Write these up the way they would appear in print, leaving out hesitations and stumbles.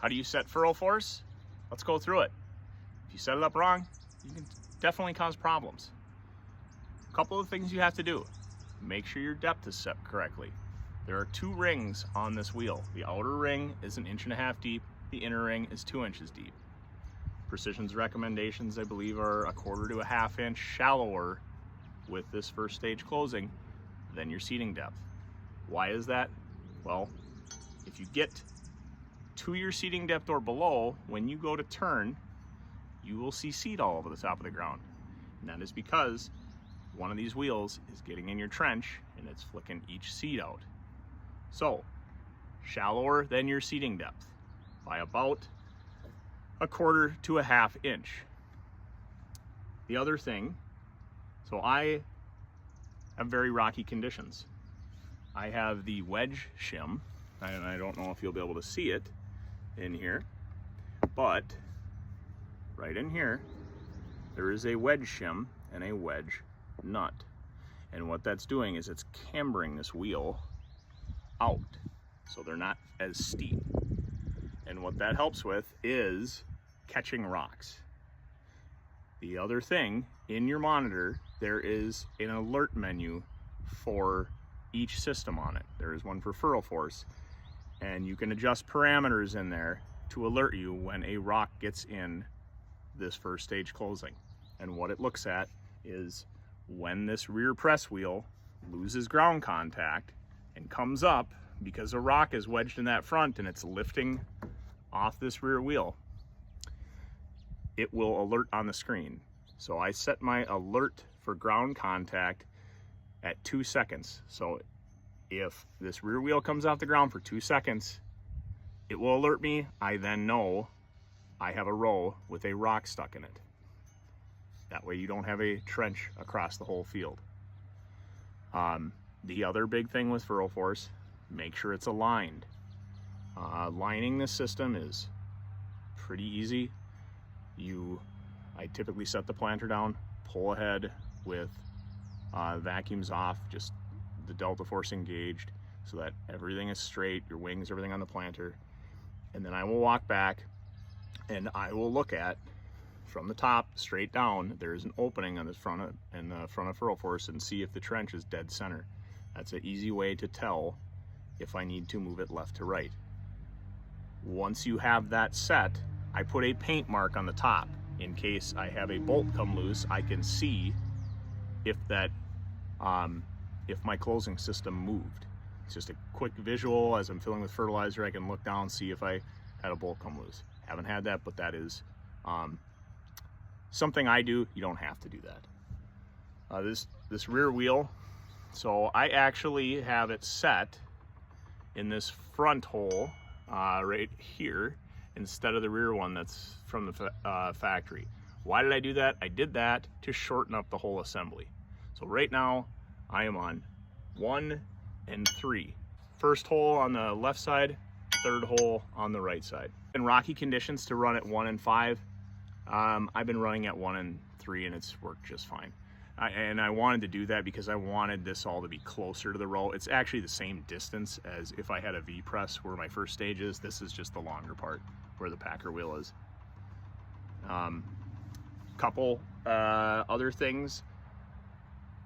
How do you set furrow force? Let's go through it. If you set it up wrong, you can definitely cause problems. A couple of things you have to do. Make sure your depth is set correctly. There are 2 rings on this wheel. The outer ring is 1.5 inches deep. The inner ring is 2 inches deep. Precision's recommendations, I believe, are 1/4 to 1/2 inch shallower with this first stage closing than your seating depth. Why is that? Well, if you get to your seating depth or below, when you go to turn, you will see seed all over the top of the ground. And that is because one of these wheels is getting in your trench and it's flicking each seed out. So, shallower than your seating depth by about 1/4 to 1/2 inch. The other thing, so I have very rocky conditions. I have the wedge shim, and I don't know if you'll be able to see it in here, but right in here, there is a wedge shim and a wedge nut. And what that's doing is it's cambering this wheel out, so they're not as steep. And what that helps with is catching rocks. The other thing, in your monitor, there is an alert menu for each system on it. There is one for furrow force, and you can adjust parameters in there to alert you when a rock gets in this first stage closing. And what it looks at is when this rear press wheel loses ground contact and comes up because a rock is wedged in that front and it's lifting off this rear wheel, it will alert on the screen. So I set my alert for ground contact at 2 seconds. So if this rear wheel comes off the ground for 2 seconds, it will alert me. I then know I have a row with a rock stuck in it. That way you don't have a trench across the whole field. The other big thing with furrow force, make sure it's aligned. Lining this system is pretty easy. I typically set the planter down, pull ahead with vacuums off, just the delta force engaged so that everything is straight, your wings, everything on the planter. And then I will walk back and I will look at, from the top straight down, there's an opening on the front of furrow force, and see if the trench is dead center. That's an easy way to tell if I need to move it left to right. Once you have that set, I put a paint mark on the top. In case I have a bolt come loose, I can see if my closing system moved. It's just a quick visual. As I'm filling with fertilizer, I can look down, see if I had a bolt come loose. Haven't had that, but that is something I do. You don't have to do that. This rear wheel, so I actually have it set in this front hole right here instead of the rear one that's from the factory. Why did I do that? I did that to shorten up the whole assembly. So right now I am on 1 and 3. First hole on the left side, third hole on the right side. In rocky conditions to run at 1 and 5, I've been running at 1 and 3 and it's worked just fine. And I wanted to do that because I wanted this all to be closer to the row. It's actually the same distance as if I had a V-press where my first stage is. This is just the longer part where the packer wheel is. Couple other things.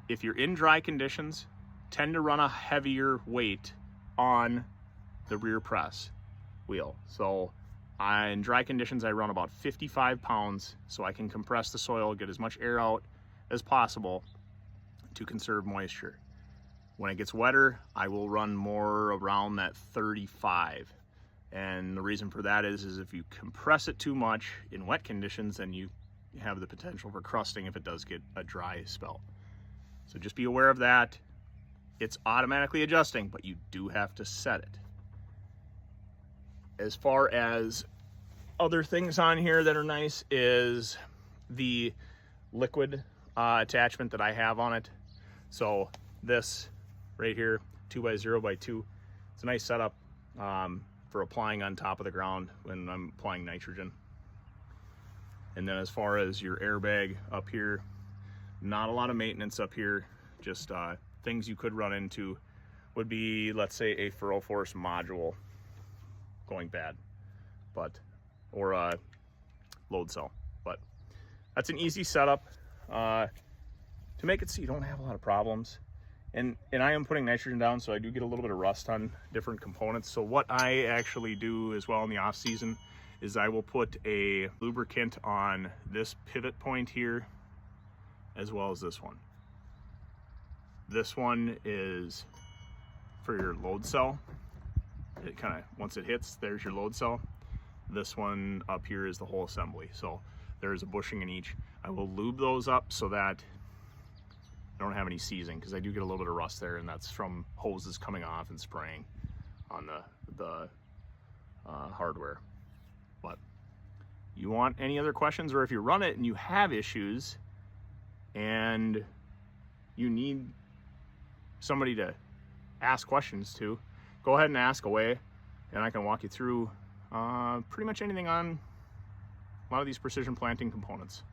If you're in dry conditions, tend to run a heavier weight on the rear press wheel. So in dry conditions, I run about 55 pounds so I can compress the soil, get as much air out as possible to conserve moisture. When it gets wetter, I will run more around that 35. And the reason for that is if you compress it too much in wet conditions, then you have the potential for crusting if it does get a dry spell. So just be aware of that. It's automatically adjusting, but you do have to set it. As far as other things on here that are nice is the liquid attachment that I have on it. So this right here, 2x0x2, it's a nice setup for applying on top of the ground when I'm applying nitrogen. And then as far as your airbag up here, not a lot of maintenance up here, just things you could run into would be, let's say, a furrow force module going bad. or a load cell. But that's an easy setup to make it so you don't have a lot of problems. And I am putting nitrogen down, so I do get a little bit of rust on different components. So what I actually do as well in the off season is I will put a lubricant on this pivot point here, as well as this one. This one is for your load cell. It kind of, once it hits, there's your load cell. This one up here is the whole assembly. So there's a bushing in each. I will lube those up so that I don't have any seizing, because I do get a little bit of rust there, and that's from hoses coming off and spraying on the hardware. But you want any other questions, or if you run it and you have issues and you need somebody to ask questions to, go ahead and ask away, and I can walk you through pretty much anything on a lot of these precision planting components.